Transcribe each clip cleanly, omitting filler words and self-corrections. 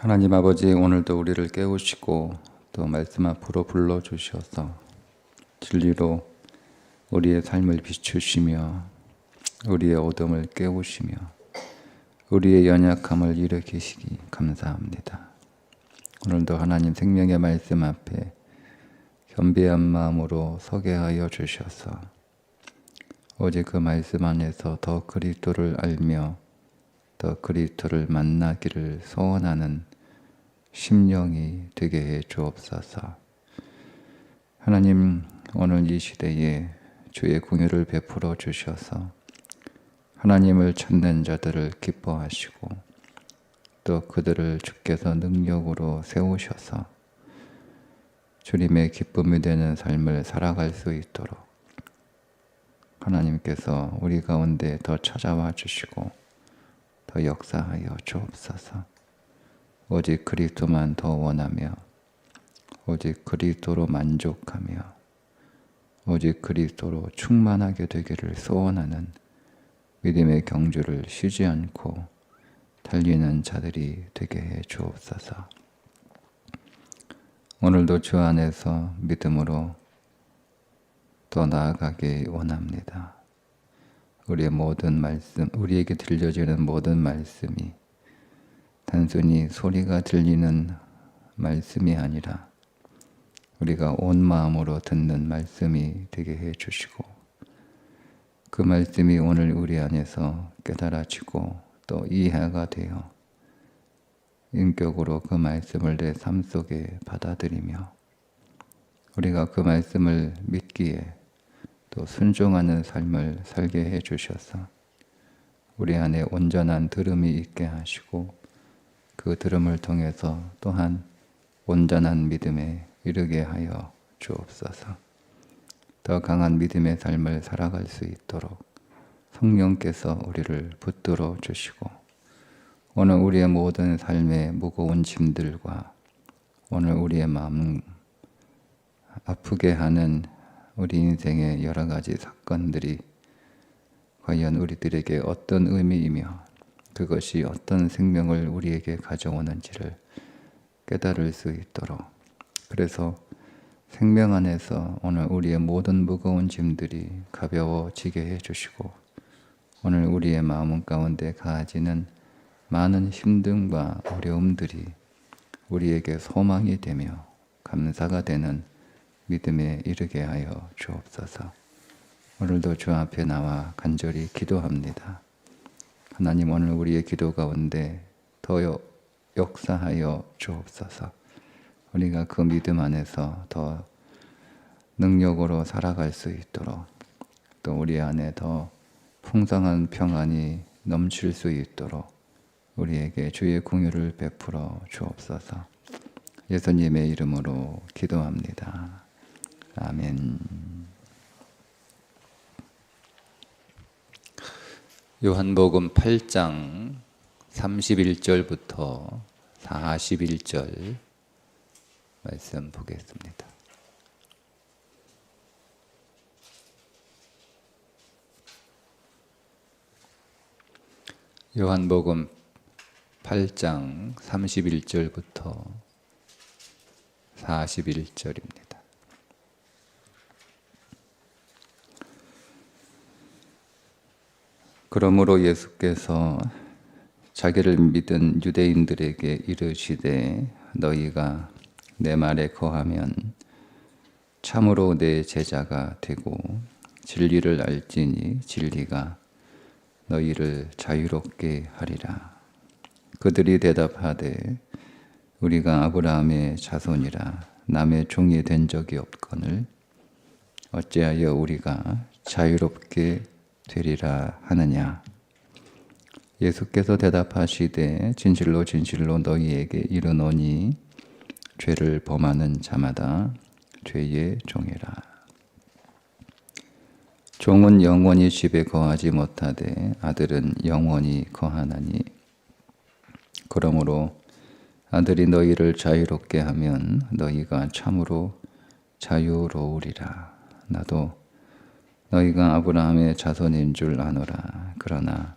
하나님 아버지, 오늘도 우리를 깨우시고 또 말씀 앞으로 불러주셔서 진리로 우리의 삶을 비추시며 우리의 어둠을 깨우시며 우리의 연약함을 일으키시기 감사합니다. 오늘도 하나님 생명의 말씀 앞에 겸비한 마음으로 서게 하여 주셔서 오직 그 말씀 안에서 더 그리스도를 알며 더 그리스도를 만나기를 소원하는 심령이 되게 해 주옵소서. 하나님, 오늘 이 시대에 주의 긍휼을 베풀어 주셔서 하나님을 찾는 자들을 기뻐하시고 또 그들을 주께서 능력으로 세우셔서 주님의 기쁨이 되는 삶을 살아갈 수 있도록 하나님께서 우리 가운데 더 찾아와 주시고 더 역사하여 주옵소서. 오직 그리스도만 더 원하며 오직 그리스도로 만족하며 오직 그리스도로 충만하게 되기를 소원하는 믿음의 경주를 쉬지 않고 달리는 자들이 되게 해 주옵소서. 오늘도 주 안에서 믿음으로 더 나아가기 원합니다. 우리의 모든 말씀, 우리에게 들려지는 모든 말씀이 단순히 소리가 들리는 말씀이 아니라 우리가 온 마음으로 듣는 말씀이 되게 해 주시고 그 말씀이 오늘 우리 안에서 깨달아지고 또 이해가 되어 인격으로 그 말씀을 내 삶 속에 받아들이며 우리가 그 말씀을 믿기에 또 순종하는 삶을 살게 해 주셔서 우리 안에 온전한 들음이 있게 하시고 그 들음을 통해서 또한 온전한 믿음에 이르게 하여 주옵소서. 더 강한 믿음의 삶을 살아갈 수 있도록 성령께서 우리를 붙들어 주시고 오늘 우리의 모든 삶의 무거운 짐들과 오늘 우리의 마음 아프게 하는 우리 인생의 여러 가지 사건들이 과연 우리들에게 어떤 의미이며 그것이 어떤 생명을 우리에게 가져오는지를 깨달을 수 있도록 그래서 생명 안에서 오늘 우리의 모든 무거운 짐들이 가벼워지게 해주시고 오늘 우리의 마음 가운데 가지는 많은 힘듦과 어려움들이 우리에게 소망이 되며 감사가 되는 믿음에 이르게 하여 주옵소서. 오늘도 주 앞에 나와 간절히 기도합니다. 하나님, 오늘 우리의 기도 가운데 더 역사하여 주옵소서. 우리가 그 믿음 안에서 더 능력으로 살아갈 수 있도록 또 우리 안에 더 풍성한 평안이 넘칠 수 있도록 우리에게 주의 긍휼을 베풀어 주옵소서. 예수님의 이름으로 기도합니다. 아멘. 요한복음 8장 31절부터 41절 말씀 보겠습니다. 요한복음 8장 31절부터 41절입니다. 그러므로 예수께서 자기를 믿은 유대인들에게 이르시되 너희가 내 말에 거하면 참으로 내 제자가 되고 진리를 알지니 진리가 너희를 자유롭게 하리라. 그들이 대답하되 우리가 아브라함의 자손이라 남의 종이 된 적이 없거늘 어찌하여 우리가 자유롭게 되리라 하느냐. 예수께서 대답하시되 진실로 진실로 너희에게 이르노니 죄를 범하는 자마다 죄의 종이라. 종은 영원히 집에 거하지 못하되 아들은 영원히 거하나니 그러므로 아들이 너희를 자유롭게 하면 너희가 참으로 자유로우리라. 나도 너희가 아브라함의 자손인 줄 아노라. 그러나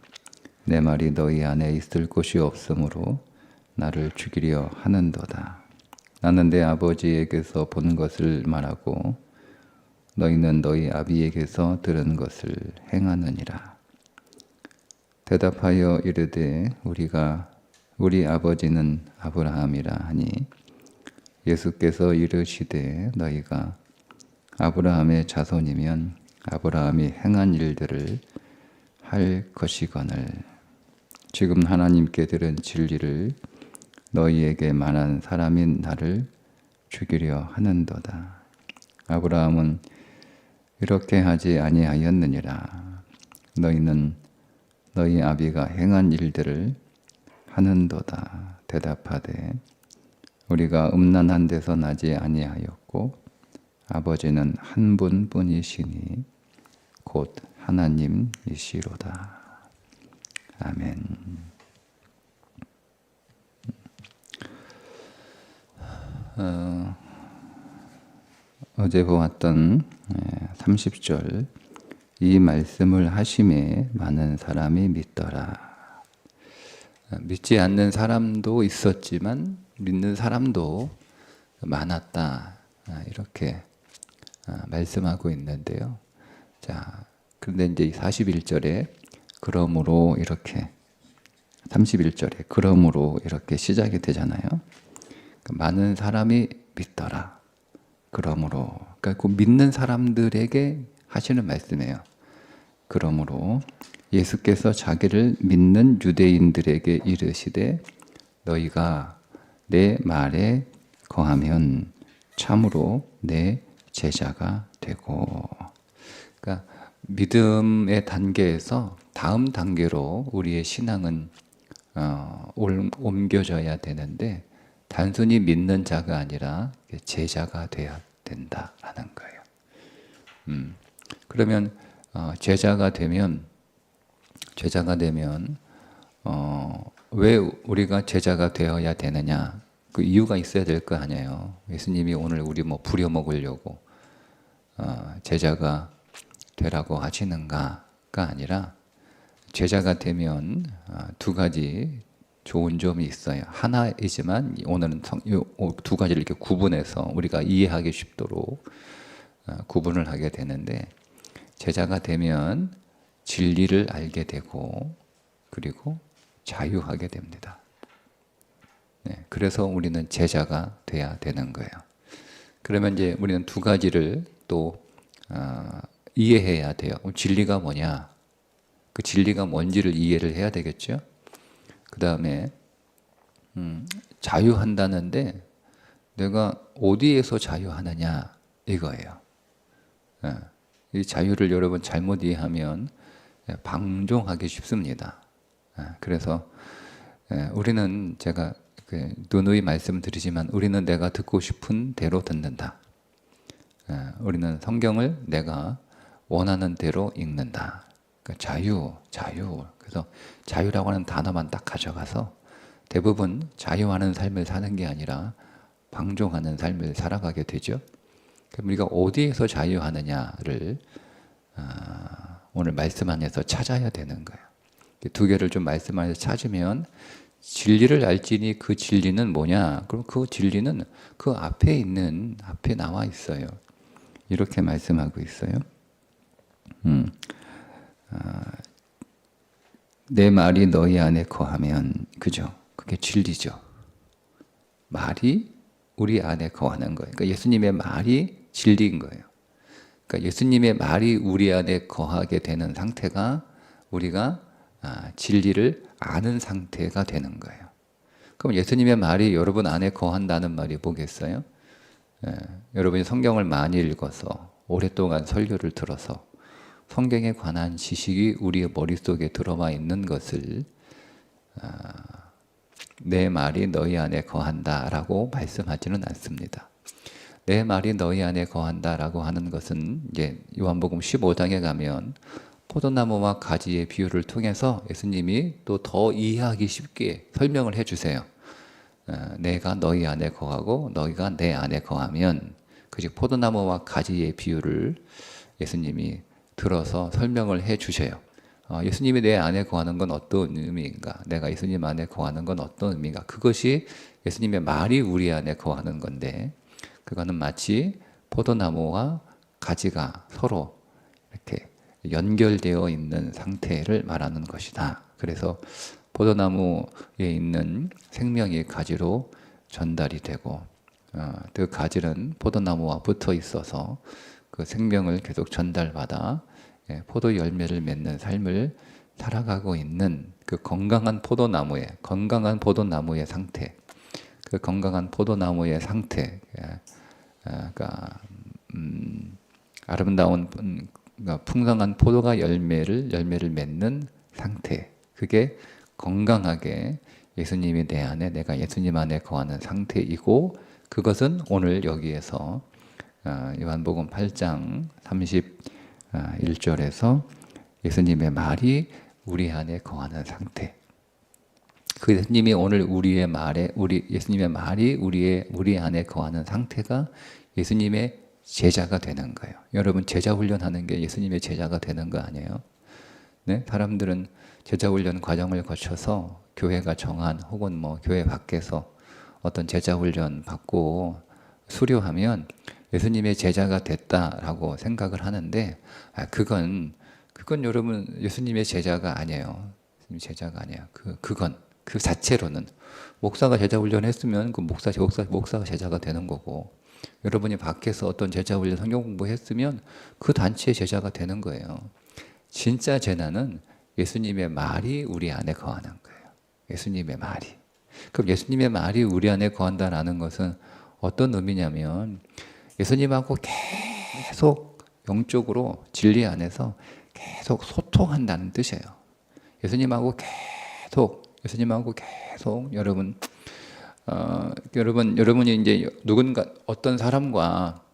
내 말이 너희 안에 있을 곳이 없으므로 나를 죽이려 하는도다. 나는 내 아버지에게서 본 것을 말하고 너희는 너희 아비에게서 들은 것을 행하느니라. 대답하여 이르되 우리 아버지는 아브라함이라 하니 예수께서 이르시되 너희가 아브라함의 자손이면 아브라함이 행한 일들을 할 것이거늘 지금 하나님께 들은 진리를 너희에게 말한 사람인 나를 죽이려 하는도다. 아브라함은 이렇게 하지 아니하였느니라. 너희는 너희 아비가 행한 일들을 하는도다. 대답하되 우리가 음란한 데서 나지 아니하였고 아버지는 한 분뿐이시니 곧 하나님이시로다. 아멘. 어제 보았던 30절 이 말씀을 하심에 많은 사람이 믿더라. 믿지 않는 사람도 있었지만 믿는 사람도 많았다. 이렇게 말씀하고 있는데요. 자, 그런데 이제 41절에 그러므로 이렇게 31절에 그러므로 이렇게 시작이 되잖아요. 많은 사람이 믿더라. 그러므로 그러니까 그 믿는 사람들에게 하시는 말씀이에요. 그러므로 예수께서 자기를 믿는 유대인들에게 이르시되 너희가 내 말에 거하면 참으로 내 제자가 되고. 그러니까 믿음의 단계에서 다음 단계로 우리의 신앙은 옮겨져야 되는데 단순히 믿는 자가 아니라 제자가 돼야 된다라는 거예요. 그러면 제자가 되면 왜 우리가 제자가 되어야 되느냐? 그 이유가 있어야 될 거 아니에요. 예수님이 오늘 우리 부려먹으려고 제자가 되라고 하시는가가 아니라 제자가 되면 두 가지 좋은 점이 있어요. 하나이지만 오늘은 두 가지를 이렇게 구분해서 우리가 이해하기 쉽도록 구분을 하게 되는데 제자가 되면 진리를 알게 되고 그리고 자유하게 됩니다. 네, 그래서 우리는 제자가 돼야 되는 거예요. 그러면 이제 우리는 두 가지를 또 이해해야 돼요. 진리가 뭐냐? 그 진리가 뭔지를 이해를 해야 되겠죠. 그 다음에 자유한다는데 내가 어디에서 자유하느냐 이거예요. 이 자유를 여러분 잘못 이해하면 방종하기 쉽습니다. 그래서 우리는 제가 누누이 말씀드리지만 우리는 내가 듣고 싶은 대로 듣는다. 우리는 성경을 내가 원하는 대로 읽는다. 그러니까 자유. 그래서 자유라고 하는 단어만 딱 가져가서 대부분 자유하는 삶을 사는 게 아니라 방종하는 삶을 살아가게 되죠. 그럼 우리가 어디에서 자유하느냐를 오늘 말씀 안에서 찾아야 되는 거예요. 두 개를 좀 말씀 안에서 찾으면 진리를 알지니 그 진리는 뭐냐? 그럼 그 진리는 그 앞에 나와 있어요. 이렇게 말씀하고 있어요. 내 말이 너희 안에 거하면 그죠? 그게 진리죠. 말이 우리 안에 거하는 거예요. 그러니까 예수님의 말이 진리인 거예요. 그러니까 예수님의 말이 우리 안에 거하게 되는 상태가 우리가 진리를 아는 상태가 되는 거예요. 그럼 예수님의 말이 여러분 안에 거한다는 말이 뭐겠어요? 여러분이 성경을 많이 읽어서 오랫동안 설교를 들어서 성경에 관한 지식이 우리의 머릿속에 들어와 있는 것을 내 말이 너희 안에 거한다라고 말씀하지는 않습니다. 내 말이 너희 안에 거한다라고 하는 것은 이제 요한복음 15장에 가면 포도나무와 가지의 비유를 통해서 예수님이 또 더 이해하기 쉽게 설명을 해주세요. 내가 너희 안에 거하고 너희가 내 안에 거하면 그 포도나무와 가지의 비유를 예수님이 들어서 설명을 해 주셔요. 예수님이 내 안에 거하는 건 어떤 의미인가? 내가 예수님 안에 거하는 건 어떤 의미인가? 그것이 예수님의 말이 우리 안에 거하는 건데, 그거는 마치 포도나무와 가지가 서로 이렇게 연결되어 있는 상태를 말하는 것이다. 그래서 포도나무에 있는 생명이 가지로 전달이 되고, 그 가지는 포도나무와 붙어 있어서 그 생명을 계속 전달받아 포도 열매를 맺는 삶을 살아가고 있는 그 건강한 포도나무의 상태, 그 건강한 포도나무의 상태, 그러니까 아름다운 그러니까 풍성한 포도가 열매를 맺는 상태, 그게 건강하게 예수님이 내 안에, 내가 예수님 안에 거하는 상태이고, 그것은 오늘 여기에서 요한복음 8장 31절에서 예수님의 말이 우리 안에 거하는 상태. 그 예수님이 오늘 예수님의 말이 우리 안에 거하는 상태가 예수님의 제자가 되는 거예요. 여러분, 제자 훈련하는 게 예수님의 제자가 되는 거 아니에요? 네? 사람들은 제자 훈련 과정을 거쳐서 교회가 정한 혹은 뭐 교회 밖에서 어떤 제자 훈련 받고 수료하면 예수님의 제자가 됐다라고 생각을 하는데, 그건 여러분 예수님의 제자가 아니에요. 예수님의 제자가 아니에요. 그 자체로는 목사가 제자 훈련했으면 그 목사가 제자가 되는 거고, 여러분이 밖에서 어떤 제자 훈련 성경 공부했으면 그 단체의 제자가 되는 거예요. 진짜 제자는 예수님의 말이 우리 안에 거하는 거예요. 예수님의 말이. 그럼 예수님의 말이 우리 안에 거한다라는 것은 어떤 의미냐면, 예수님하고 계속 영적으로 진리 안에서 계속 소통한다는 뜻이에요. 예수님하고 계속 여러분이 이제 어떤 사람과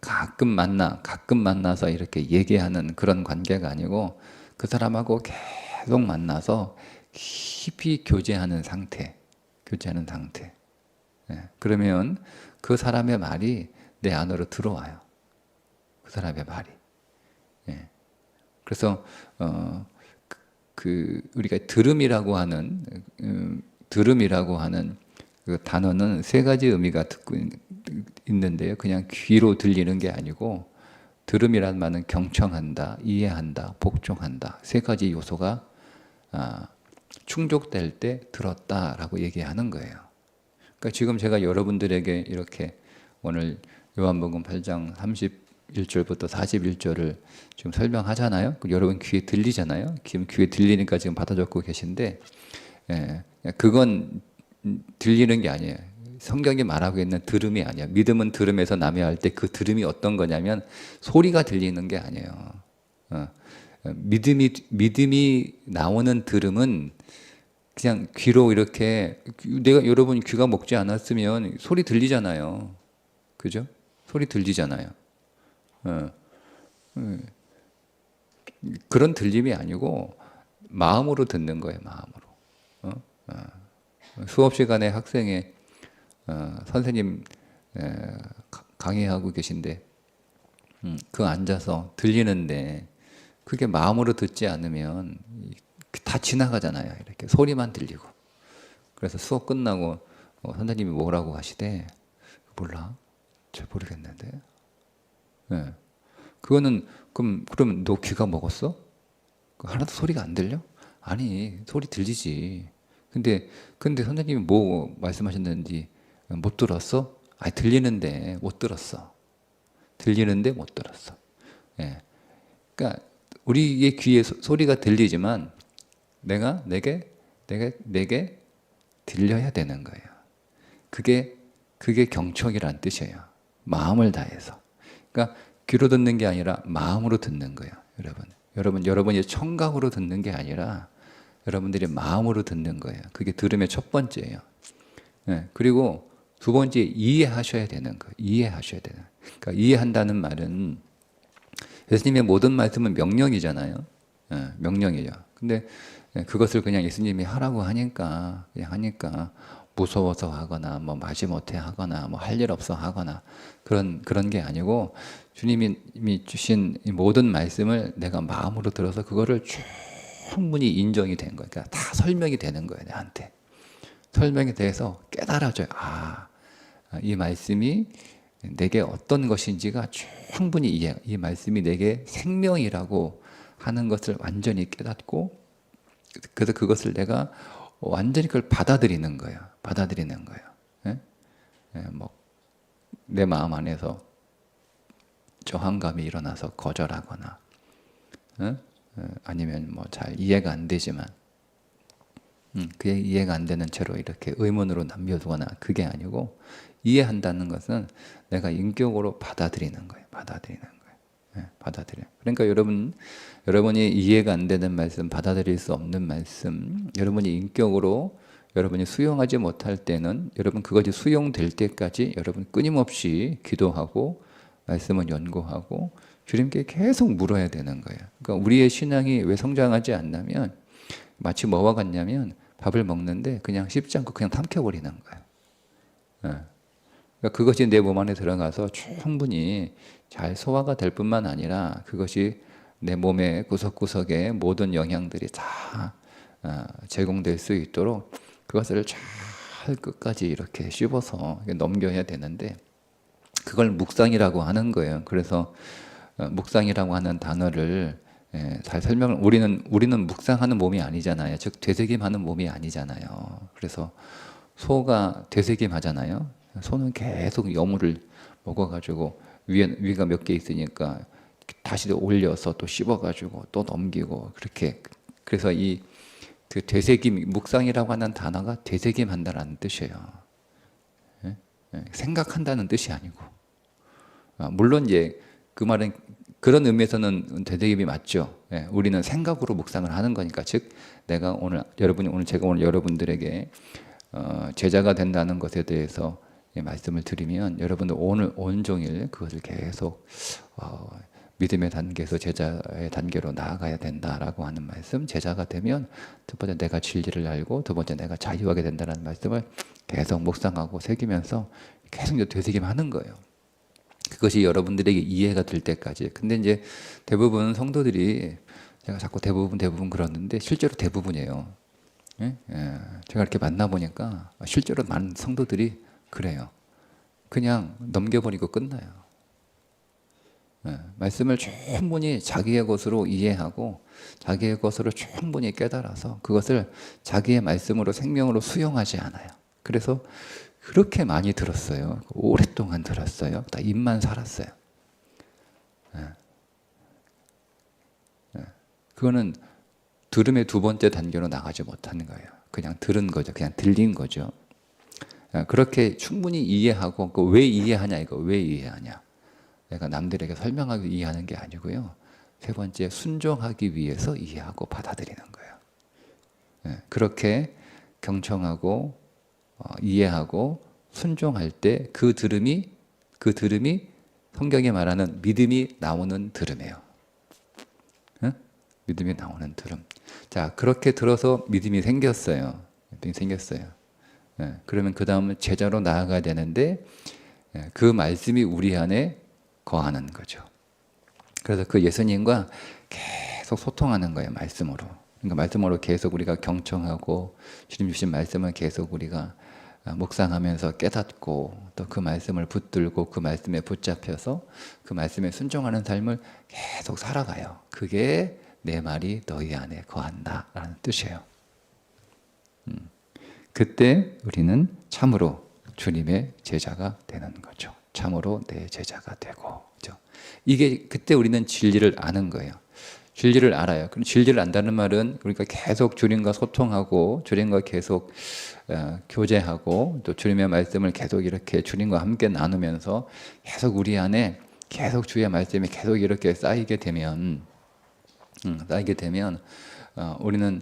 가끔 만나서 이렇게 얘기하는 그런 관계가 아니고, 그 사람하고 계속 만나서 깊이 교제하는 상태. 그러면 그 사람의 말이 내 안으로 들어와요. 그 사람의 말이. 그래서 우리가 들음이라고 하는 그 단어는 세 가지 의미가 있는데요. 그냥 귀로 들리는 게 아니고, 들음이라는 말은 경청한다, 이해한다, 복종한다, 세 가지 요소가 충족될 때 들었다라고 얘기하는 거예요. 그러니까 지금 제가 여러분들에게 이렇게 오늘 요한복음 8장 31절부터 41절을 지금 설명하잖아요. 여러분 귀에 들리잖아요. 지금 귀에 들리니까 지금 받아 적고 계신데, 그건 들리는 게 아니에요. 성경이 말하고 있는 들음이 아니에요. 믿음은 들음에서 남해할 때 그 들음이 어떤 거냐면 소리가 들리는 게 아니에요. 믿음이 나오는 들음은 그냥 귀로 이렇게, 여러분 귀가 먹지 않았으면 소리 들리잖아요. 그죠? 소리 들리잖아요. 그런 들림이 아니고 마음으로 듣는 거예요. 마음으로. 수업 시간에 학생의 선생님 강의하고 계신데, 그 앉아서 들리는데 그게 마음으로 듣지 않으면 다 지나가잖아요. 이렇게 소리만 들리고. 그래서 수업 끝나고 선생님이 뭐라고 하시대? 몰라? 잘 모르겠는데. 그거는 그럼 너 귀가 먹었어? 하나도 소리가 안 들려? 아니, 소리 들리지. 근데 선생님이 뭐 말씀하셨는지 못 들었어? 아니, 들리는데 못 들었어. 그러니까 우리의 귀에 소리가 들리지만 내게 들려야 되는 거예요. 그게 경청이란 뜻이에요. 마음을 다해서. 그러니까 귀로 듣는 게 아니라 마음으로 듣는 거예요. 여러분이 청각으로 듣는 게 아니라 여러분들이 마음으로 듣는 거예요. 그게 들음의 첫 번째예요. 그리고 두 번째, 이해하셔야 되는 거예요. 그러니까 이해한다는 말은, 예수님의 모든 말씀은 명령이잖아요. 명령이죠. 근데 그것을 그냥 예수님이 하라고 하니까 무서워서 하거나 뭐 마지못해 하거나 뭐 할 일 없어 하거나 그런 게 아니고 주님이 주신 이 모든 말씀을 내가 마음으로 들어서 그거를 충분히 인정이 된 거예요. 그러니까 다 설명이 되는 거예요, 나한테. 설명이 돼서 깨달아져요. 이 말씀이 내게 어떤 것인지가 충분히 이 말씀이 내게 생명이라고 하는 것을 완전히 깨닫고, 그래서 그것을 내가 완전히 그걸 받아들이는 거예요. 받아들이는 거예요. 예? 뭐 내 마음 안에서 저항감이 일어나서 거절하거나, 아니면 뭐 잘 이해가 안 되지만, 그게 이해가 안 되는 채로 이렇게 의문으로 남겨두거나, 그게 아니고 이해한다는 것은 내가 인격으로 받아들이는 거예요. 받아들이는 거예요. 받아들여요. 그러니까 여러분이 이해가 안 되는 말씀, 받아들일 수 없는 말씀, 여러분이 인격으로 여러분이 수용하지 못할 때는 여러분 그것이 수용될 때까지 여러분 끊임없이 기도하고 말씀을 연구하고 주님께 계속 물어야 되는 거예요. 그러니까 우리의 신앙이 왜 성장하지 않냐면 마치 뭐와 같냐면 밥을 먹는데 그냥 씹지 않고 그냥 삼켜버리는 거예요. 그러니까 그것이 내 몸 안에 들어가서 충분히 잘 소화가 될 뿐만 아니라 그것이 내 몸의 구석구석에 모든 영양들이 다 제공될 수 있도록 그것을 잘 끝까지 이렇게 씹어서 넘겨야 되는데, 그걸 묵상이라고 하는 거예요. 그래서 묵상이라고 하는 단어를 잘 설명을, 우리는 묵상하는 몸이 아니잖아요. 즉 되새김하는 몸이 아니잖아요. 그래서 소가 되새김 하잖아요. 소는 계속 여물을 먹어가지고 위가 몇 개 있으니까 다시 올려서 또 씹어가지고 또 넘기고, 그렇게. 그래서 그 되새김, 묵상이라고 하는 단어가 되새김 한다는 뜻이에요. 생각한다는 뜻이 아니고. 물론 이제 그 말은 그런 의미에서는 되새김이 맞죠. 우리는 생각으로 묵상을 하는 거니까. 즉 제가 오늘 여러분들에게 제자가 된다는 것에 대해서 말씀을 드리면, 여러분들 오늘 온종일 그것을 계속 믿음의 단계에서 제자의 단계로 나아가야 된다라고 하는 말씀, 제자가 되면 첫 번째 내가 진리를 알고 두 번째 내가 자유하게 된다는 말씀을 계속 묵상하고 새기면서 계속 되새김하는 거예요. 그것이 여러분들에게 이해가 될 때까지. 근데 이제 대부분 성도들이, 제가 자꾸 대부분 그러는데 실제로 대부분이에요. 제가 이렇게 만나보니까 실제로 많은 성도들이 그래요. 그냥 넘겨버리고 끝나요. 말씀을 충분히 자기의 것으로 이해하고 자기의 것으로 충분히 깨달아서 그것을 자기의 말씀으로 생명으로 수용하지 않아요. 그래서 그렇게 많이 들었어요. 오랫동안 들었어요. 다 입만 살았어요. 그거는 들음의 두 번째 단계로 나가지 못하는 거예요. 그냥 들은 거죠. 그냥 들린 거죠. 그렇게 충분히 이해하고, 왜 이해하냐, 이거 왜 이해하냐. 내가 남들에게 설명하기 이해하는 게 아니고요. 세 번째, 순종하기 위해서 이해하고 받아들이는 거예요. 그렇게 경청하고 이해하고 순종할 때 그 들음이 성경이 말하는 믿음이 나오는 들음이에요. 믿음이 나오는 들음. 자, 그렇게 들어서 믿음이 생겼어요. 그러면 그 다음은 제자로 나아가야 되는데, 그 말씀이 우리 안에 거하는 거죠. 그래서 그 예수님과 계속 소통하는 거예요, 말씀으로. 그러니까 말씀으로 계속 우리가 경청하고 주님 주신 말씀을 계속 우리가 묵상하면서 깨닫고, 또 그 말씀을 붙들고 그 말씀에 붙잡혀서 그 말씀에 순종하는 삶을 계속 살아가요. 그게 내 말이 너희 안에 거한다라는 뜻이에요. 그때 우리는 참으로 주님의 제자가 되는 거죠. 참으로 내 제자가 되고, 그죠? 이게 그때 우리는 진리를 아는 거예요. 진리를 알아요. 그럼 진리를 안다는 말은 우리가 계속 주님과 소통하고 주님과 계속 교제하고 또 주님의 말씀을 계속 이렇게 주님과 함께 나누면서 계속 우리 안에 계속 주의 말씀이 계속 이렇게 쌓이게 되면 우리는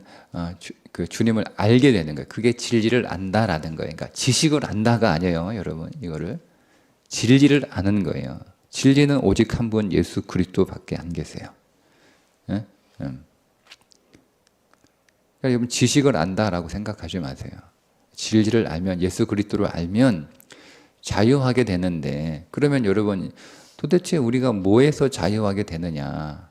그 주님을 알게 되는 거예요. 그게 진리를 안다라는 거예요. 그러니까 지식을 안다가 아니에요, 여러분. 이거를 진리를 아는 거예요. 진리는 오직 한 분 예수 그리스도밖에 안 계세요. 그러니까 여러분 지식을 안다라고 생각하지 마세요. 진리를 알면, 예수 그리스도를 알면 자유하게 되는데, 그러면 여러분 도대체 우리가 뭐에서 자유하게 되느냐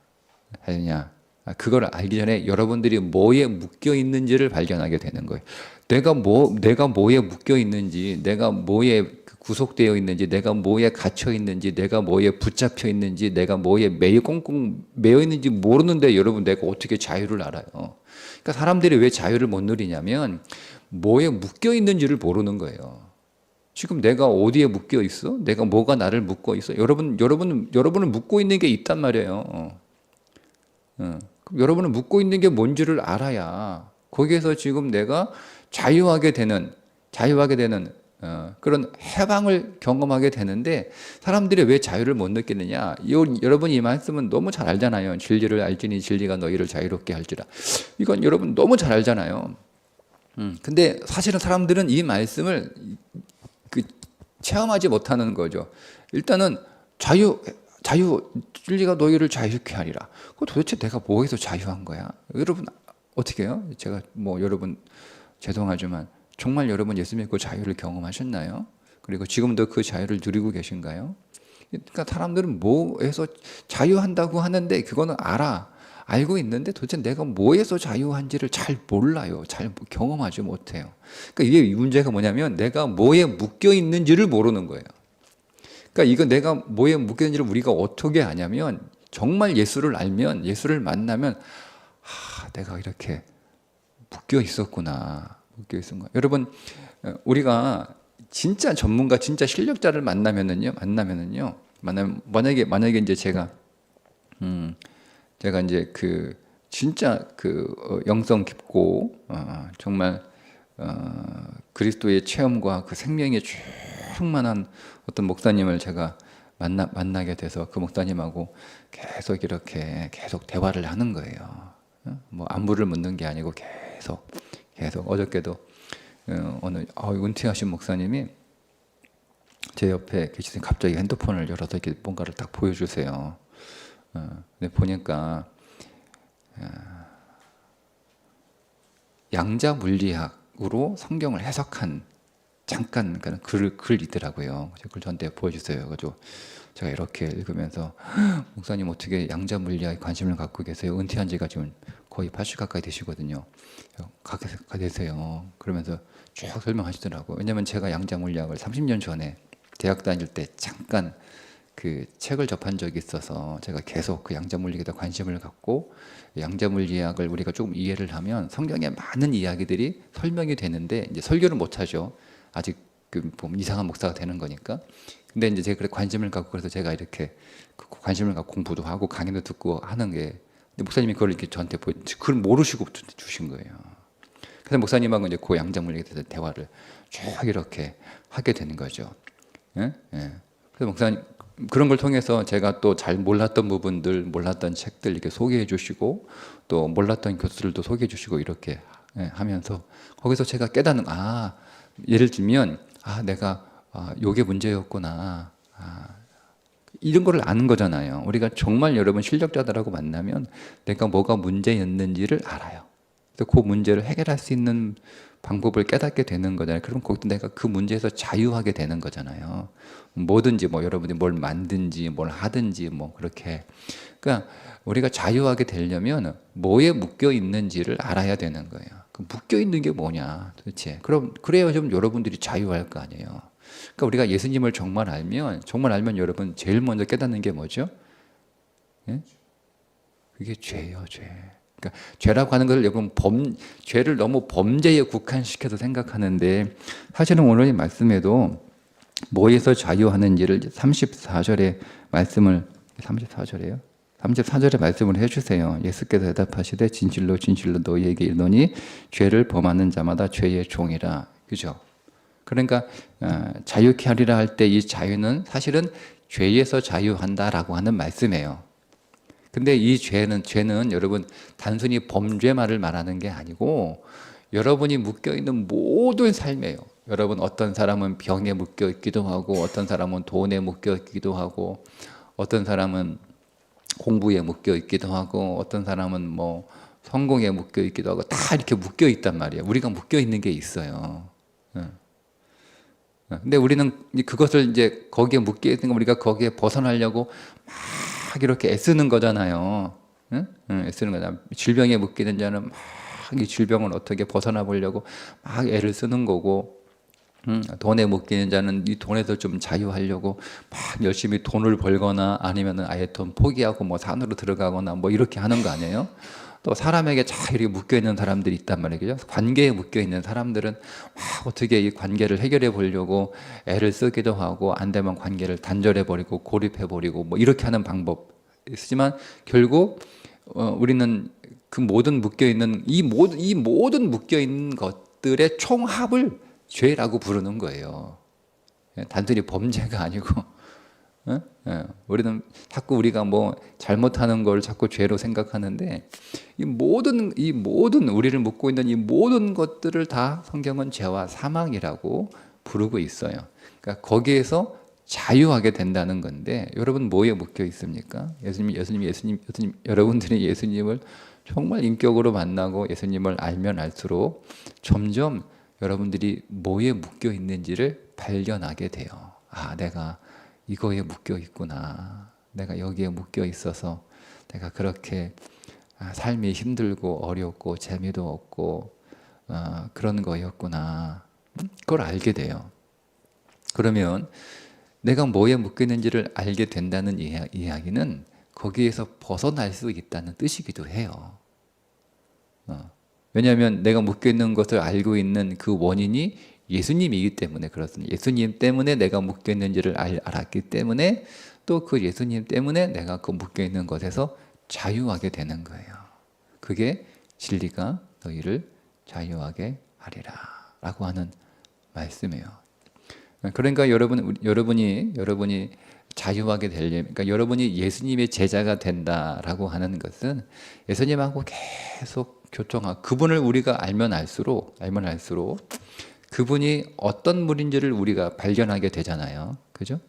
그걸 알기 전에 여러분들이 뭐에 묶여 있는지를 발견하게 되는 거예요. 내가 뭐에 묶여 있는지, 내가 뭐에 구속되어 있는지, 내가 뭐에 갇혀 있는지, 내가 뭐에 붙잡혀 있는지, 내가 뭐에 꽁꽁 매여 있는지 모르는데 여러분 내가 어떻게 자유를 알아요? 그러니까 사람들이 왜 자유를 못 누리냐면 뭐에 묶여 있는지를 모르는 거예요. 지금 내가 어디에 묶여 있어? 내가 뭐가 나를 묶고 있어? 여러분은 묶고 있는 게 있단 말이에요. 그럼 여러분은 묶고 있는 게 뭔지를 알아야 거기에서 지금 내가 자유하게 되는 그런 해방을 경험하게 되는데, 사람들이 왜 자유를 못 느끼느냐? 여러분 이 말씀은 너무 잘 알잖아요. 진리를 알지니 진리가 너희를 자유롭게 할지라. 이건 여러분 너무 잘 알잖아요. 근데 사실은 사람들은 이 말씀을 체험하지 못하는 거죠. 일단은 진리가 너희를 자유케 하리라. 도대체 내가 뭐에서 자유한 거야? 여러분 어떻게 해요? 제가 여러분 죄송하지만 정말 여러분 예수 믿고 자유를 경험하셨나요? 그리고 지금도 그 자유를 누리고 계신가요? 그러니까 사람들은 뭐에서 자유한다고 하는데 그거는 알고 있는데 도대체 내가 뭐에서 자유한지를 잘 몰라요. 잘 경험하지 못해요. 그러니까 이게 문제가 뭐냐면 내가 뭐에 묶여 있는지를 모르는 거예요. 그러니까 이거 내가 뭐에 묶여 있는지를 우리가 어떻게 아냐면 정말 예수를 알면, 예수를 만나면 내가 이렇게 묶여 있었구나. 여러분 우리가 진짜 전문가, 진짜 실력자를 만나면은요. 만약에 이제 제가 이제 진짜 영성 깊고 정말 그리스도의 체험과 그 생명에 충만한 어떤 목사님을 제가 만나게 돼서 그 목사님하고 계속 대화를 하는 거예요. 안부를 묻는 게 아니고 계속 어저께도 어느 은퇴하신 목사님이 제 옆에 계시더니 갑자기 핸드폰을 열어서 이렇게 뭔가를 딱 보여주세요. 근데 보니까 양자 물리학으로 성경을 해석한 잠깐 글이더라고요. 그걸 저한테 보여주세요. 그래서 제가 이렇게 읽으면서 목사님 어떻게 양자 물리학에 관심을 갖고 계세요? 은퇴한 지가 지금 거의 80 가까이 되시거든요. 갖게 되세요. 그러면서 쭉 설명하시더라고요. 왜냐하면 제가 양자 물리학을 30년 전에 대학 다닐 때 잠깐 그 책을 접한 적이 있어서 제가 계속 그 양자 물리학에 관심을 갖고, 양자 물리학을 우리가 조금 이해를 하면 성경의 많은 이야기들이 설명이 되는데 이제 설교를 못 하죠. 아직 보면 이상한 목사가 되는 거니까. 근데 이제 제가 관심을 갖고, 그래서 제가 이렇게 관심을 갖고 공부도 하고 강의도 듣고 하는 게, 근데 목사님이 그걸 이렇게 저한테 그걸 모르시고 주신 거예요. 그래서 목사님하고 이제 그 양자 물리학에 대해서 대화를 쭉 이렇게 하게 되는 거죠. 예? 그래서 목사님 그런 걸 통해서 제가 또 잘 몰랐던 부분들, 몰랐던 책들 이렇게 소개해 주시고, 또 몰랐던 교수들도 소개해 주시고 이렇게 하면서 거기서 제가 깨닫는, 예를 들면 내가 요게 문제였구나, 이런 거를 아는 거잖아요. 우리가 정말 여러분 실력자들하고 만나면 내가 뭐가 문제였는지를 알아요. 그래서 그 문제를 해결할 수 있는 방법을 깨닫게 되는 거잖아요. 그럼 거기서 내가 그 문제에서 자유하게 되는 거잖아요. 뭐든지 여러분이 뭘 만든지 뭘 하든지 그렇게. 그러니까 우리가 자유하게 되려면 뭐에 묶여 있는지를 알아야 되는 거예요. 묶여 있는 게 뭐냐 도대체. 그래야 좀 여러분들이 자유할 거 아니에요. 그러니까 우리가 예수님을 정말 알면 여러분 제일 먼저 깨닫는 게 뭐죠? 예? 그게 죄예요, 죄. 그러니까 죄라고 하는 것을 여러분 죄를 너무 범죄에 국한시켜서 생각하는데, 사실은 오늘 이 말씀에도 뭐에서 자유하는지를 34절에 말씀을, 34절에요? 34절에 말씀을 해주세요. 예수께서 대답하시되 진실로 진실로 너희에게 이르노니 죄를 범하는 자마다 죄의 종이라. 그죠? 그러니까 자유케 하리라 할 때 이 자유는 사실은 죄에서 자유한다라고 하는 말씀이에요. 근데 이 죄는 여러분 단순히 범죄만을 말하는 게 아니고 여러분이 묶여있는 모든 삶이에요. 여러분 어떤 사람은 병에 묶여 있기도 하고, 어떤 사람은 돈에 묶여 있기도 하고, 어떤 사람은 공부에 묶여 있기도 하고, 어떤 사람은 성공에 묶여 있기도 하고, 다 이렇게 묶여 있단 말이에요. 우리가 묶여 있는 게 있어요. 근데 우리는 그것을 이제 거기에 묶여 있는 거 우리가 거기에 벗어나려고 막 이렇게 애쓰는 거잖아요. 응? 애쓰는 거잖아. 질병에 묶이는 자는 막 이 질병을 어떻게 벗어나 보려고 막 애를 쓰는 거고, 돈에 묶이는 자는 이 돈에서 좀 자유하려고 막 열심히 돈을 벌거나 아니면은 아예 돈 포기하고 뭐 산으로 들어가거나 뭐 이렇게 하는 거 아니에요? 또 사람에게 잘 이렇게 묶여 있는 사람들이 있단 말이죠. 관계에 묶여 있는 사람들은 막 어떻게 이 관계를 해결해 보려고 애를 쓰기도 하고 안 되면 관계를 단절해 버리고 고립해 버리고 뭐 이렇게 하는 방법 있지만 결국 우리는 그 모든 묶여 있는 이 모든 묶여 있는 것들의 총합을 죄라고 부르는 거예요. 단순히 범죄가 아니고, 우리는 자꾸 우리가 뭐 잘못하는 걸 자꾸 죄로 생각하는데 이 모든 우리를 묶고 있는 이 모든 것들을 다 성경은 죄와 사망이라고 부르고 있어요. 그러니까 거기에서 자유하게 된다는 건데 여러분 뭐에 묶여 있습니까? 예수님, 여러분들이 예수님을 정말 인격으로 만나고 예수님을 알면 알수록 점점 여러분들이 뭐에 묶여 있는지를 발견하게 돼요. 아, 내가 이거에 묶여 있구나. 내가 여기에 묶여 있어서 내가 그렇게 삶이 힘들고 어렵고 재미도 없고 그런 거였구나. 그걸 알게 돼요. 그러면 내가 뭐에 묶여 있는지를 알게 된다는 이야기는 거기에서 벗어날 수 있다는 뜻이기도 해요. 왜냐하면 내가 묶여 있는 것을 알고 있는 그 원인이 예수님이기 때문에 그렇습니다. 예수님 때문에 내가 묶여 있는지를 알았기 때문에 또 그 예수님 때문에 내가 그 묶여 있는 것에서 자유하게 되는 거예요. 그게 진리가 너희를 자유하게 하리라 라고 하는 말씀이에요. 그러니까 여러분이 자유하게 되려면, 그러니까 여러분이 예수님의 제자가 된다라고 하는 것은 예수님하고 계속 교통하고 그분을 우리가 알면 알수록 그분이 어떤 분인지를 우리가 발견하게 되잖아요. 그죠?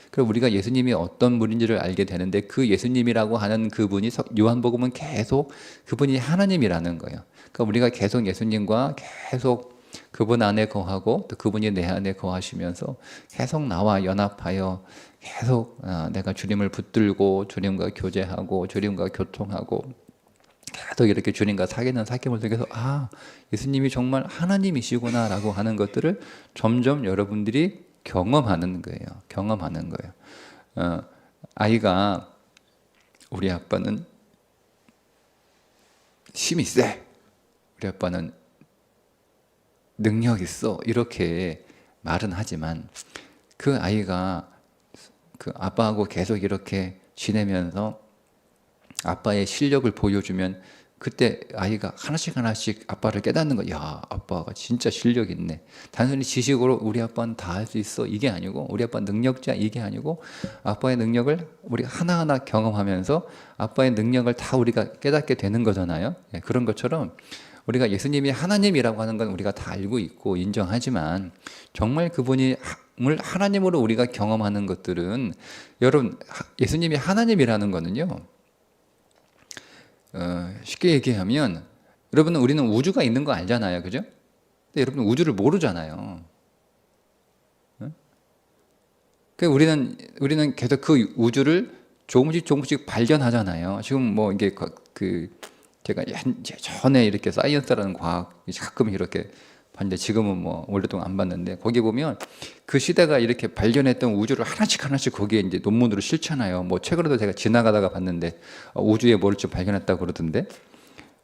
그럼 우리가 예수님이 어떤 분인지를 알게 되는데 그 예수님이라고 하는 그분이 요한복음은 계속 그분이 하나님이라는 거예요. 그러니까 우리가 계속 예수님과 계속 그분 안에 거하고 또 그분이 내 안에 거하시면서 계속 나와 연합하여 계속 내가 주님을 붙들고 주님과 교제하고 주님과 교통하고 계속 이렇게 주님과 사귀는 사귐을 통해서 예수님이 정말 하나님이시구나 라고 하는 것들을 점점 여러분들이 경험하는 거예요. 아이가 우리 아빠는 힘이 세, 우리 아빠는 능력 있어 이렇게 말은 하지만 그 아이가 그 아빠하고 계속 이렇게 지내면서 아빠의 실력을 보여주면 그때 아이가 하나씩 아빠를 깨닫는 거야. 야, 아빠가 진짜 실력 있네. 단순히 지식으로 우리 아빠는 다 할 수 있어 이게 아니고 우리 아빠 능력자 이게 아니고 아빠의 능력을 우리가 하나하나 경험하면서 아빠의 능력을 다 우리가 깨닫게 되는 거잖아요. 그런 것처럼 우리가 예수님이 하나님이라고 하는 건 우리가 다 알고 있고 인정하지만 정말 그분이 하나님으로 우리가 경험하는 것들은 여러분 예수님이 하나님이라는 거는요. 쉽게 얘기하면 여러분은 우리는 우주가 있는 거 알잖아요. 그죠? 근데 여러분 우주를 모르잖아요. 그러니까 우리는 계속 그 우주를 조금씩 발견하잖아요. 지금 뭐 이게 제가 전에 이렇게 사이언스라는 과학 가끔 이렇게 봤는데 지금은 뭐 오랫동안 안 봤는데 거기 보면 그 시대가 이렇게 발견했던 우주를 하나씩 거기에 이제 논문으로 실잖아요. 뭐 최근에도 제가 지나가다가 봤는데 우주에 뭐를 좀 발견했다고 그러던데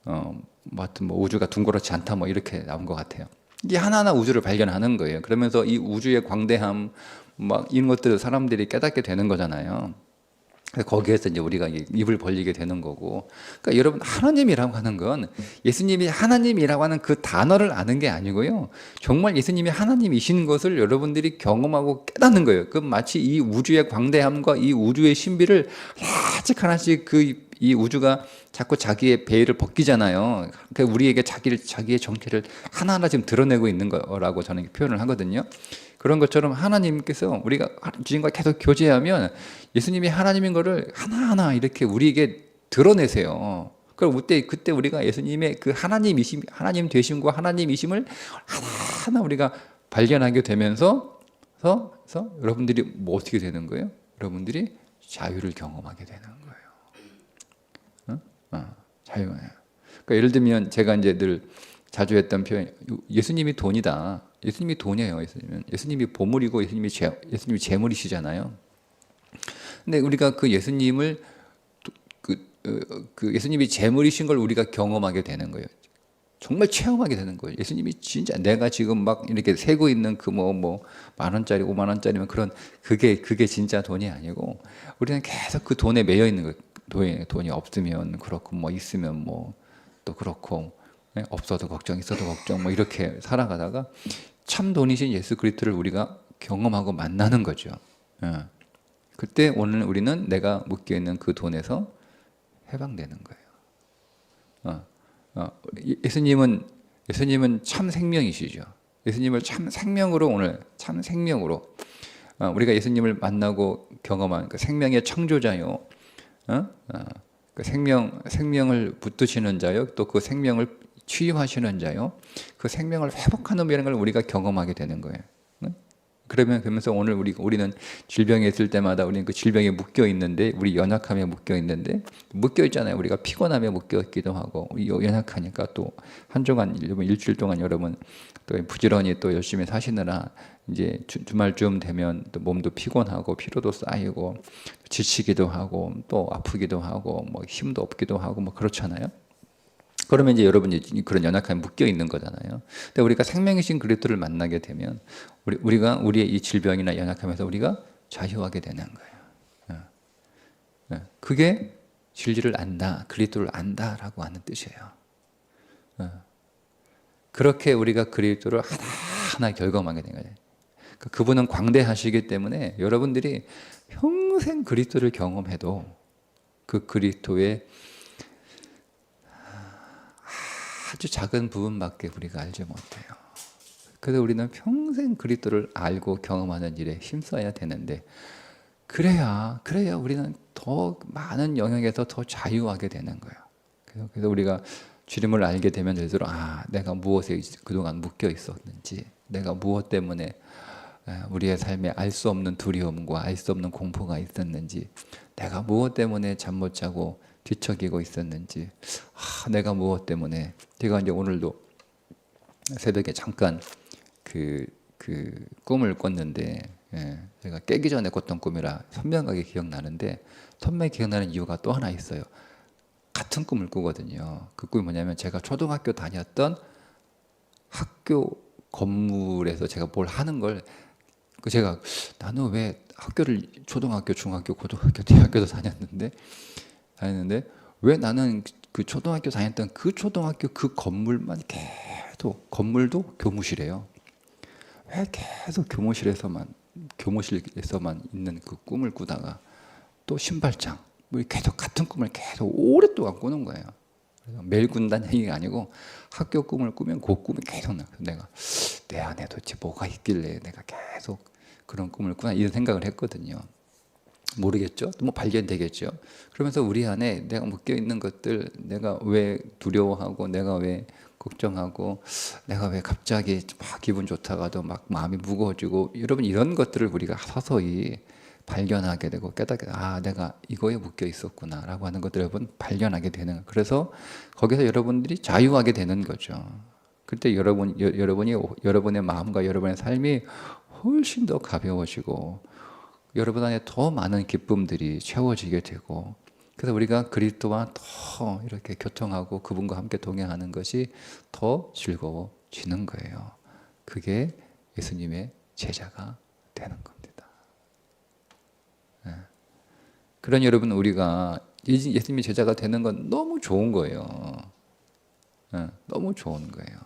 뭐 하여튼 뭐 우주가 둥그렇지 않다 뭐 이렇게 나온 것 같아요. 이게 하나하나 우주를 발견하는 거예요. 그러면서 이 우주의 광대함 막 이런 것들을 사람들이 깨닫게 되는 거잖아요. 거기에서 이제 우리가 입을 벌리게 되는 거고. 그러니까 여러분 하나님이라고 하는 건 예수님이 하나님이라고 하는 그 단어를 아는 게 아니고요. 정말 예수님이 하나님이신 것을 여러분들이 경험하고 깨닫는 거예요. 그 마치 이 우주의 광대함과 이 우주의 신비를 하나씩 이 우주가 자꾸 자기의 베일을 벗기잖아요. 그러니까 우리에게 자기의 정체를 하나하나 지금 드러내고 있는 거라고 저는 표현을 하거든요. 그런 것처럼 하나님께서 우리가 주님과 계속 교제하면 예수님이 하나님인 것을 하나하나 이렇게 우리에게 드러내세요. 그럼 그때 우리가 예수님의 그 하나님 되심과 하나님이심을 하나하나 우리가 발견하게 되면서 여러분들이 뭐 어떻게 되는 거예요? 여러분들이 자유를 경험하게 되는 거예요. 자유예요. 그러니까 예를 들면 제가 이제 늘 자주 했던 표현, 예수님이 돈이다. 예수님이 돈이에요. 예수님이 보물이고 예수님이 재물이시잖아요. 근데 우리가 그 예수님을 그 예수님이 재물이신 걸 우리가 경험하게 되는 거예요. 정말 체험하게 되는 거예요. 예수님이 진짜 내가 지금 막 이렇게 세고 있는 그 뭐 10,000원짜리 50,000원짜리면 그게 진짜 돈이 아니고 우리는 계속 그 돈에 매여 있는 거예요. 돈이 없으면 그렇고 뭐 있으면 뭐 또 그렇고 없어도 걱정 있어도 걱정 뭐 이렇게 살아가다가 참 돈이신 예수 그리스도를 우리가 경험하고 만나는 거죠. 그때 오늘 우리는 내가 묶여 있는 그 돈에서 해방되는 거예요. 예수님은 참 생명이시죠. 예수님을 참 생명으로 참 생명으로 우리가 예수님을 만나고 경험한 그 생명의 창조자요. 그 생명을 붙드시는 자요. 또 그 생명을 취임하시는 자요. 그 생명을 회복하는 걸 우리가 경험하게 되는 거예요. 그러면서 오늘 우리는 질병에 있을 때마다 우리는 그 질병에 묶여 있는데, 우리 연약함에 묶여 있는데, 묶여 있잖아요. 우리가 피곤함에 묶여 있기도 하고, 우리 연약하니까 또 한 주간 일주일 동안 여러분 또 부지런히 또 열심히 사시느라 이제 주말쯤 되면 또 몸도 피곤하고 피로도 쌓이고 지치기도 하고 또 아프기도 하고 뭐 힘도 없기도 하고 뭐 그렇잖아요. 그러면 이제 여러분이 그런 연약함에 묶여 있는 거잖아요. 근데 우리가 생명이신 그리스도를 만나게 되면 우리가 우리의 이 질병이나 연약함에서 우리가 자유하게 되는 거예요. 그게 진리를 안다, 그리스도를 안다라고 하는 뜻이에요. 그렇게 우리가 그리스도를 하나하나 결검하게 된 거예요. 그분은 광대하시기 때문에 여러분들이 평생 그리스도를 경험해도 그 그리스도의 아주 작은 부분밖에 우리가 알지 못해요. 그래서 우리는 평생 그리스도를 알고 경험하는 일에 힘써야 되는데 그래야 우리는 더 많은 영역에서 더 자유하게 되는 거예요. 그래서 우리가 주님을 알게 되면 될수록 내가 무엇에 그동안 묶여 있었는지, 내가 무엇 때문에 우리의 삶에 알 수 없는 두려움과 알 수 없는 공포가 있었는지, 내가 무엇 때문에 잠 못 자고 뒤척이고 있었는지, 내가 무엇 때문에, 제가 이제 오늘도 새벽에 잠깐 그 꿈을 꿨는데, 제가 깨기 전에 꿨던 꿈이라 선명하게 기억나는데, 선명하게 기억나는 이유가 또 하나 있어요. 같은 꿈을 꾸거든요. 그 꿈이 뭐냐면 제가 초등학교 다녔던 학교 건물에서 제가 뭘 하는 걸, 제가 나는 왜 학교를 초등학교, 중학교, 고등학교, 대학교도 다녔는데 왜 나는 그 초등학교 다녔던 그 초등학교 그 건물만 계속, 건물도 교무실이에요. 왜 계속 교무실에서만 있는 그 꿈을 꾸다가 또 신발장, 계속 같은 꿈을 계속 오랫동안 꾸는 거예요. 매일 꾼다는 얘기가 아니고 학교 꿈을 꾸면 그 꿈이 계속 나. 내가 내 안에 도대체 뭐가 있길래 내가 계속 그런 꿈을 꾸나 이런 생각을 했거든요. 모르겠죠? 뭐 발견되겠죠? 그러면서 우리 안에 내가 묶여 있는 것들, 내가 왜 두려워하고, 내가 왜 걱정하고, 내가 왜 갑자기 막 기분 좋다가도 막 마음이 무거워지고, 여러분 이런 것들을 우리가 서서히 발견하게 되고 깨닫게, 내가 이거에 묶여 있었구나라고 하는 것들을 여러분 발견하게 되는 거예요. 그래서 거기서 여러분들이 자유하게 되는 거죠. 그때 여러분의 마음과 여러분의 삶이 훨씬 더 가벼워지고 여러분 안에 더 많은 기쁨들이 채워지게 되고, 그래서 우리가 그리스도와 더 이렇게 교통하고 그분과 함께 동행하는 것이 더 즐거워지는 거예요. 그게 예수님의 제자가 되는 겁니다. 그러니 여러분, 우리가 예수님의 제자가 되는 건 너무 좋은 거예요. 너무 좋은 거예요.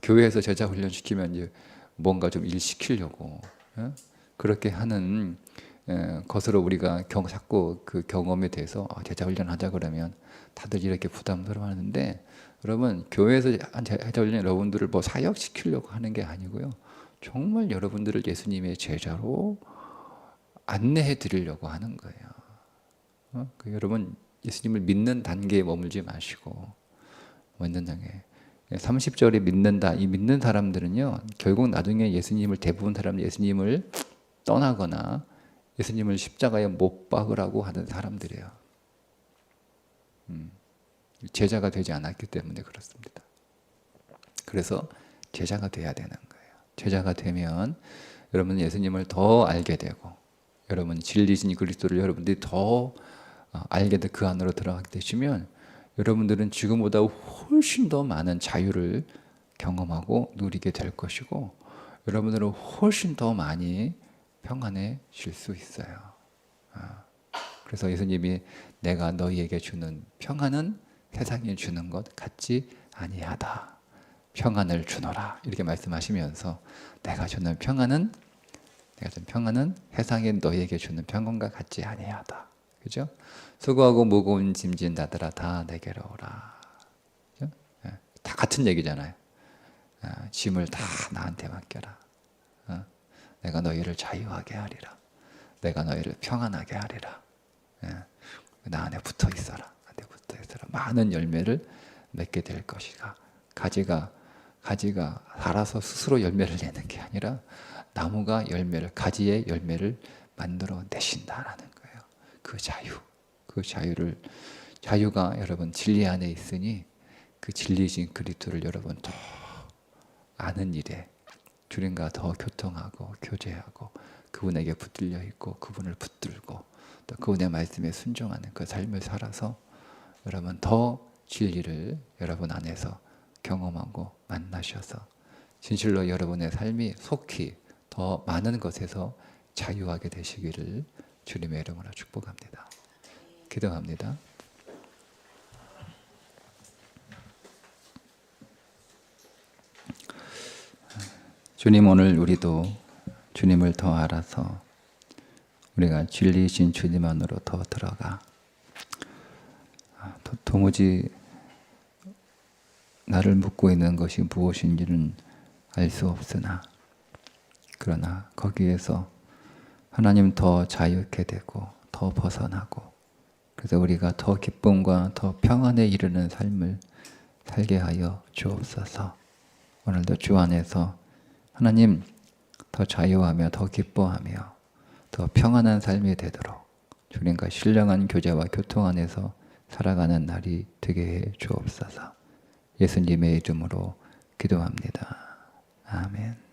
교회에서 제자 훈련 시키면 이제 뭔가 좀 일 시키려고 그렇게 하는 것으로 우리가 자꾸 그 경험에 대해서 제자 훈련하자 그러면 다들 이렇게 부담스러워하는데, 여러분 교회에서 제자 훈련 여러분들을 뭐 사역 시키려고 하는 게 아니고요. 정말 여러분들을 예수님의 제자로 안내해 드리려고 하는 거예요. 여러분 예수님을 믿는 단계에 머물지 마시고 믿는 단계. 30절에 믿는다. 이 믿는 사람들은요, 결국 나중에 예수님을, 대부분 사람들 예수님을 떠나거나 예수님을 십자가에 못 박으라고 하는 사람들이에요. 제자가 되지 않았기 때문에 그렇습니다. 그래서 제자가 돼야 되는 거예요. 제자가 되면 여러분은 예수님을 더 알게 되고, 여러분이 진리신 그리스도를 여러분들이 더 알게 돼 그 안으로 들어가게 되시면 여러분들은 지금보다 훨씬 더 많은 자유를 경험하고 누리게 될 것이고, 여러분들은 훨씬 더 많이 평안해질 수 있어요. 그래서 예수님이 내가 너희에게 주는 평안은 세상이 주는 것 같지 아니하다. 평안을 주노라. 이렇게 말씀하시면서 내가 주는 평안은 세상이 너희에게 주는 평안과 같지 아니하다. 그죠? 수고하고 무거운 짐진 자들아 다 내게로 오라. 그죠? 다 같은 얘기잖아요. 짐을 다 나한테 맡겨라. 내가 너희를 자유하게 하리라. 내가 너희를 평안하게 하리라. 나 안에 붙어 있어라. 안에 붙어 있어라. 많은 열매를 맺게 될 것이다. 가지가 살아서 스스로 열매를 내는 게 아니라 나무가 가지의 열매를 만들어 내신다라는 거예요. 그 자유가 여러분 진리 안에 있으니 그 진리이신 그리스도를 여러분 더 아는 일에 주님과 더 교통하고 교제하고 그분에게 붙들려 있고 그분을 붙들고 또 그분의 말씀에 순종하는 그 삶을 살아서 여러분 더 진리를 여러분 안에서 경험하고 만나셔서 진실로 여러분의 삶이 속히 더 많은 것에서 자유하게 되시기를 주님의 이름으로 축복합니다. 기도합니다. 주님, 오늘 우리도 주님을 더 알아서 우리가 진리이신 주님 안으로 더 들어가 도무지 나를 묶고 있는 것이 무엇인지는 알 수 없으나 그러나 거기에서 하나님 더 자유케 되고 더 벗어나고 그래서 우리가 더 기쁨과 더 평안에 이르는 삶을 살게 하여 주옵소서. 오늘도 주 안에서 하나님 더 자유하며 더 기뻐하며 더 평안한 삶이 되도록 주님과 신령한 교제와 교통 안에서 살아가는 날이 되게 해 주옵소서. 예수님의 이름으로 기도합니다. 아멘.